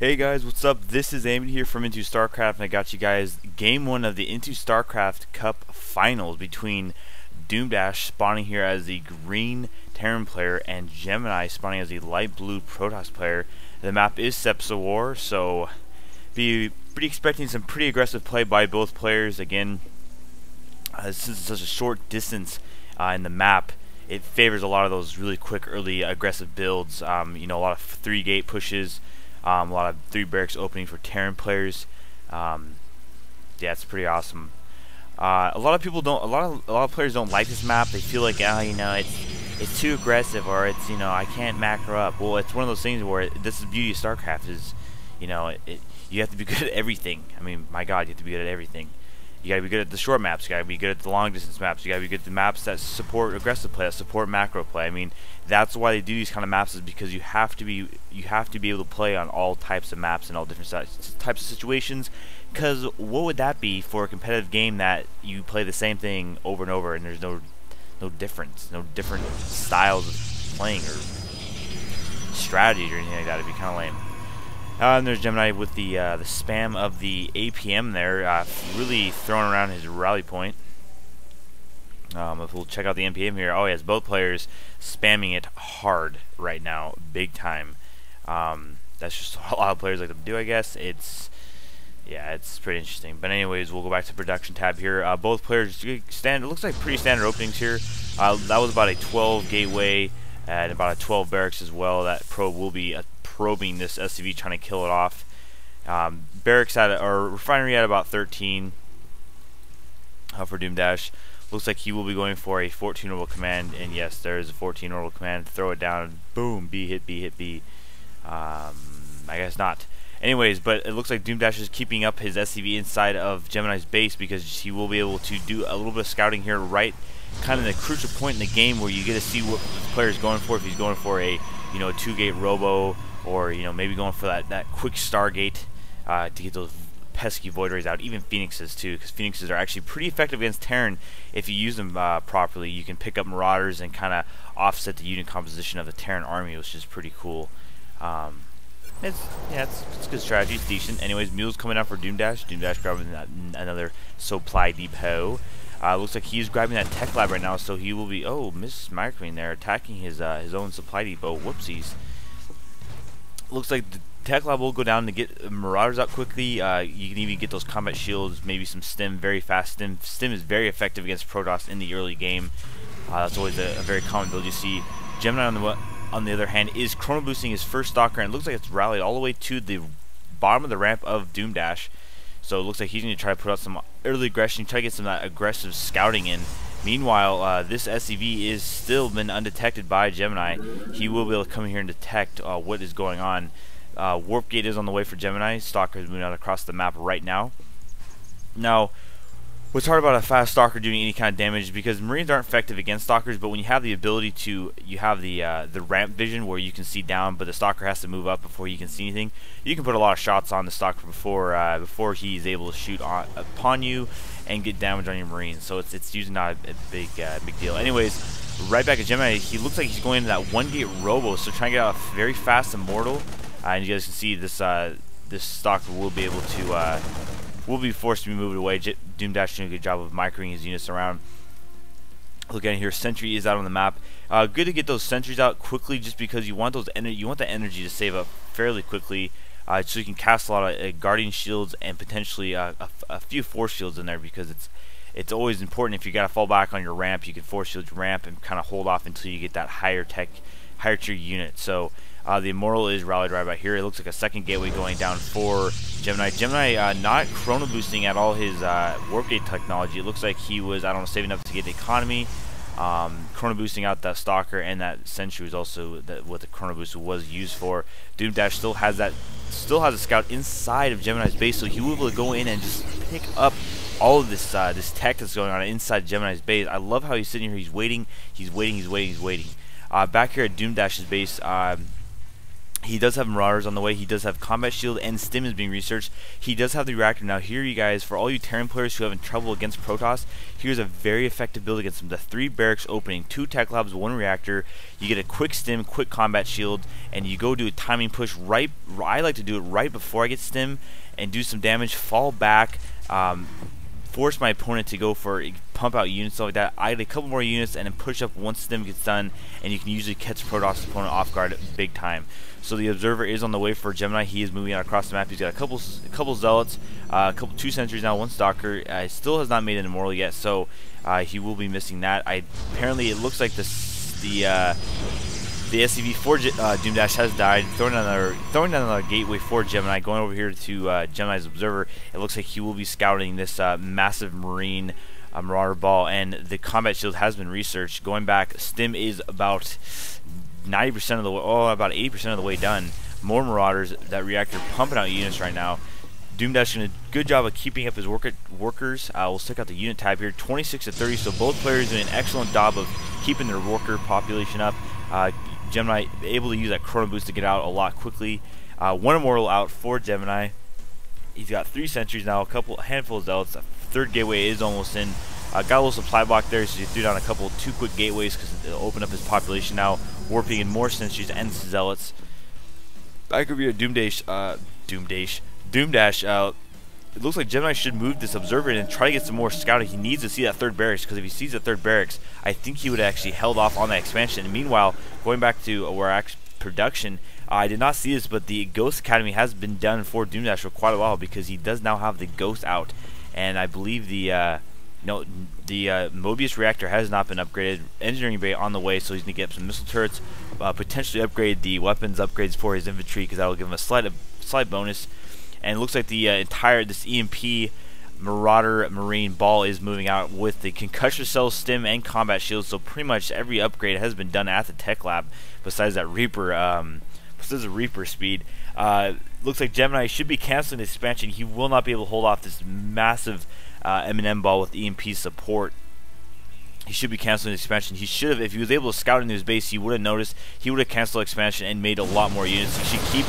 Hey guys, what's up? This is Amy here from Into StarCraft, and I got you guys game 1 of the Into StarCraft Cup Finals between DoomDash spawning here as the green Terran player and Gemini spawning as the light blue Protoss player. The map is Steps of War, so be pretty expecting some pretty aggressive play by both players. Again, since it's such a short distance in the map, it favors a lot of those really quick early aggressive builds. A lot of 3-gate pushes. A lot of 3 barracks opening for Terran players. Yeah, it's pretty awesome. A lot of people don't. A lot of players don't like this map. They feel like, it's too aggressive, or it's I can't macro up. Well, it's one of those things where this is the beauty of StarCraft is, you have to be good at everything. I mean, my God, you have to be good at everything. You gotta be good at the short maps. You gotta be good at the long distance maps. You gotta be good at the maps that support aggressive play, that support macro play. I mean, that's why they do these kind of maps, is because you have to be able to play on all types of maps and all different types of situations. Because what would that be for a competitive game that you play the same thing over and over, and there's no difference, no different styles of playing or strategies or anything like that? It'd be kind of lame. And there's Gemini with the spam of the APM there, really throwing around his rally point. If we'll check out the NPM here, oh yes, both players spamming it hard right now, big time. That's just a lot of players like to do, I guess. It's pretty interesting. But anyways, we'll go back to the production tab here. Both players it looks like pretty standard openings here. That was about a 12 gateway and about a 12 barracks as well. That probe will be probing this SCV, trying to kill it off. Barracks or refinery at about 13 for DoomDash. Looks like he will be going for a 14 orbital command, and yes, there is a 14 orbital command. Throw it down, boom, B hit B hit B. I guess not. Anyways, but it looks like DoomDash is keeping up his SCV inside of Gemini's base, because he will be able to do a little bit of scouting here, right, kind of the crucial point in the game where you get to see what the player is going for. If he's going for a 2-gate robo, or maybe going for that quick Stargate to get those pesky Void Rays out. Even Phoenixes too, because Phoenixes are actually pretty effective against Terran if you use them properly. You can pick up Marauders and kind of offset the unit composition of the Terran army, which is pretty cool. It's a good strategy. It's decent. Anyways, Mule's coming out for DoomDash. DoomDash grabbing another supply depot. Looks like he's grabbing that tech lab right now, so he will be miss microing there, attacking his own supply depot. Whoopsies. Looks like the tech lab will go down to get Marauders out quickly. You can even get those combat shields, maybe some stim, very fast stim. Stim is very effective against Protoss in the early game. That's always a very common build you see. Gemini on the other hand is chrono boosting his first Stalker, and it looks like it's rallied all the way to the bottom of the ramp of DoomDash. So it looks like he's going to try to put out some early aggression, try to get some aggressive scouting in. Meanwhile, this SCV is still been undetected by Gemini. He will be able to come here and detect what is going on. Warp Gate is on the way for Gemini. Stalker is moving out across the map right now. Now, what's hard about a fast Stalker doing any kind of damage is because Marines aren't effective against Stalkers, but when you have the ability to, you have the ramp vision where you can see down, but the Stalker has to move up before you can see anything. You can put a lot of shots on the Stalker before he's able to shoot upon you and get damage on your Marines. So it's usually not a big deal. Anyways, right back at Gemini, he looks like he's going into that 1-gate robo, so trying to get out a very fast Immortal. And you guys can see this Stalker will be able to will be forced to be moved away. DoomDash doing a good job of microing his units around. Look at here, Sentry is out on the map. Good to get those sentries out quickly, just because you want the energy to save up fairly quickly, so you can cast a lot of Guardian shields and potentially a few Force shields in there, because it's always important. If you got to fall back on your ramp, you can Force shield your ramp and kind of hold off until you get that higher tier unit. So the Immortal is rallied right about here. It looks like a second gateway going down for Gemini. Gemini not chrono boosting at all his Warp Gate technology. It looks like he was, saving up to get the economy. Chrono boosting out that Stalker, and that Sentry was also what the chrono boost was used for. DoomDash still has a scout inside of Gemini's base, so he will be able to go in and just pick up all of this tech that's going on inside Gemini's base. I love how he's sitting here. He's waiting. Back here at DoomDash's base, He does have Marauders on the way. He does have Combat Shield, and Stim is being researched. He does have the Reactor. Now here, you guys, for all you Terran players who are having trouble against Protoss, here's a very effective build against him. The 3 barracks opening, 2 Tech Labs, 1 Reactor. You get a quick Stim, quick Combat Shield, and you go do a timing push right. I like to do it right before I get Stim and do some damage, fall back, force my opponent to go for pump out units, stuff like that. I get a couple more units and then push up once Stim gets done, and you can usually catch Protoss' opponent off guard big time. So the Observer is on the way for Gemini. He is moving out across the map. He's got a couple Zealots, 2 Sentries now, 1 Stalker. Still has not made an Immortal yet, so he will be missing that. Apparently, it looks like the SCV for DoomDash has died, throwing down another gateway for Gemini. Going over here to Gemini's Observer, it looks like he will be scouting this massive Marine Marauder ball, and the Combat Shield has been researched. Going back, Stim is about 90% of the way, about 80% of the way done. More Marauders, that Reactor pumping out units right now. DoomDash doing a good job of keeping up his workers. We'll stick out the unit tab here, 26 to 30. So both players doing an excellent job of keeping their worker population up. Gemini able to use that Chrono Boost to get out a lot quickly. 1 Immortal out for Gemini. He's got 3 Sentries now, a handful of Zealots. The 3rd gateway is almost in. Got a little supply block there, so he threw down 2 quick gateways because it'll open up his population now, warping in more Sentries and Zealots. Back over here at DoomDash. It looks like Gemini should move this Observer in and try to get some more scouting. He needs to see that 3rd barracks, because if he sees the 3rd barracks, I think he would have actually held off on that expansion. And meanwhile, going back to production, I did not see this, but the Ghost Academy has been done for DoomDash for quite a while, because he does now have the Ghost out, and I believe the Mobius Reactor has not been upgraded. Engineering Bay on the way, so he's going to get some missile turrets, potentially upgrade the weapons upgrades for his infantry, because that will give him a slight bonus. And it looks like the this EMP Marauder Marine ball is moving out with the Concussion Cell, Stim, and Combat Shield. So pretty much every upgrade has been done at the Tech Lab, besides that Reaper, besides the Reaper speed. Looks like Gemini should be canceling the expansion. He will not be able to hold off this massive M&M ball with EMP support. He should be canceling the expansion. He should have, if he was able to scout into his base, he would have noticed. He would have canceled expansion and made a lot more units. He should keep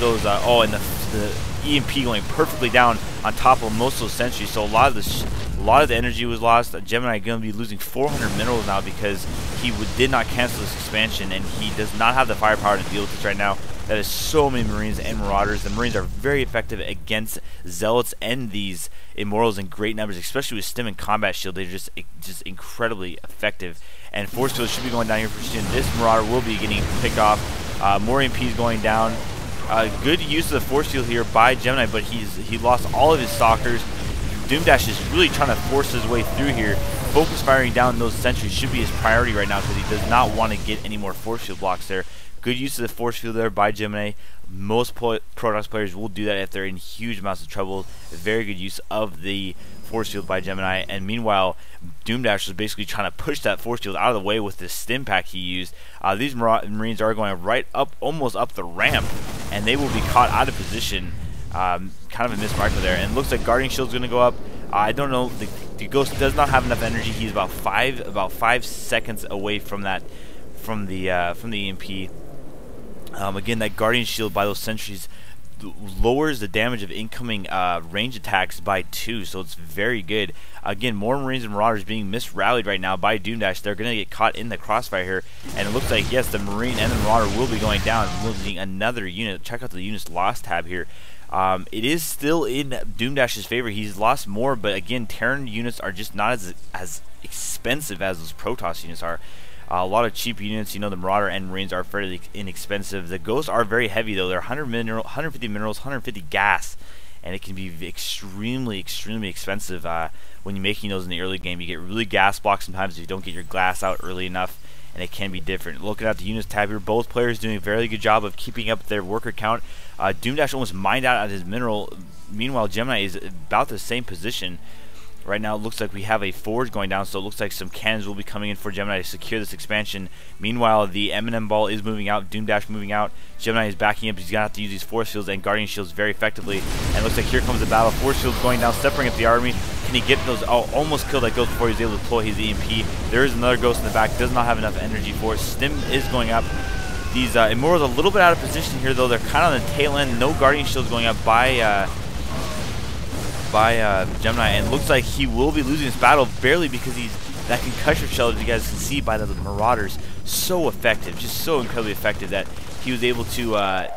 those. And the EMP going perfectly down on top of most of those sentries. So a lot of the energy was lost. Gemini going to be losing 400 minerals now because he did not cancel this expansion, and he does not have the firepower to deal with this right now. That is so many Marines and Marauders. The Marines are very effective against Zealots and these Immortals in great numbers, especially with Stim and Combat Shield. They're just incredibly effective. And Force Field should be going down here for soon. This Marauder will be getting picked off. More EMPs going down. Good use of the Force Field here by Gemini, but he lost all of his Stalkers. DoomDash is really trying to force his way through here. Focus firing down those sentries should be his priority right now, because he does not want to get any more Force Field blocks there. Good use of the Force Field there by Gemini. Most Protoss players will do that if they're in huge amounts of trouble. Very good use of the Force Field by Gemini. And meanwhile, DoomDash was basically trying to push that Force Field out of the way with the Stim pack he used. These Marines are going right up, almost up the ramp, and they will be caught out of position. Kind of a mismarker there. And it looks like Guardian Shield's going to go up. I don't know. The Ghost does not have enough energy. He's about 5 seconds away from that, from the EMP. Again, that Guardian Shield by those sentries lowers the damage of incoming range attacks by 2, so it's very good. Again, more Marines and Marauders being misrallied right now by DoomDash. They're going to get caught in the crossfire here, and it looks like, yes, the Marine and the Marauder will be going down, losing another unit. Check out the units lost tab here. It is still in DoomDash's favor. He's lost more, but again, Terran units are just not as expensive as those Protoss units are. A lot of cheap units, the Marauder and Marines are fairly inexpensive. The Ghosts are very heavy, though. They're 150 minerals, 150 gas, and it can be extremely expensive when you're making those in the early game. You get really gas blocks sometimes if you don't get your glass out early enough, and it can be different. Looking at the units tab here, both players doing a very good job of keeping up their worker count. DoomDash almost mined out at his mineral. Meanwhile, Gemini is about the same position. Right now it looks like we have a forge going down, so it looks like some cannons will be coming in for Gemini to secure this expansion. Meanwhile, the M&M ball is moving out, DoomDash moving out. Gemini is backing up. He's going to have to use these Force Fields and Guardian Shields very effectively. And it looks like here comes the battle. Force Fields going down, separating up the army. Can he get those? Oh, almost killed that Ghost before he was able to deploy his EMP. There is another Ghost in the back. Does not have enough energy for it. Stim is going up. These Immortals a little bit out of position here, though. They're kind of on the tail end. No Guardian Shields going up by Gemini, and looks like he will be losing this battle barely because that concussion shell, as you guys can see by the Marauders, so effective, just so incredibly effective that he was able to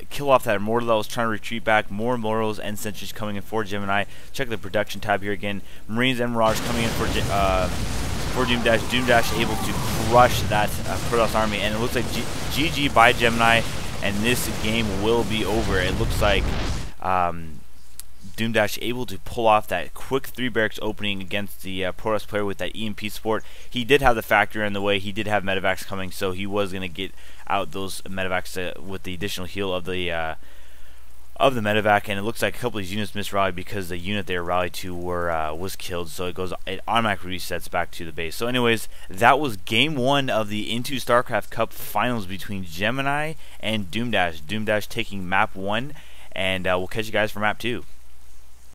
kill off that Immortal that was trying to retreat back. More Immortals and Sentries coming in for Gemini. Check the production tab here again. Marines and Marauders coming in for DoomDash. DoomDash able to crush that Protoss army, and it looks like GG by Gemini, and this game will be over. It looks like DoomDash able to pull off that quick 3 barracks opening against the Protoss player with that EMP support. He did have the factor in the way. He did have medevacs coming, so he was going to get out those medevacs with the additional heal of the medevac. And it looks like a couple of these units misrallied because the unit they were rallied to was killed. So it automatically resets back to the base. So anyways, that was game 1 of the Into StarCraft Cup Finals between Gemini and DoomDash. DoomDash taking map 1, and we'll catch you guys for map 2.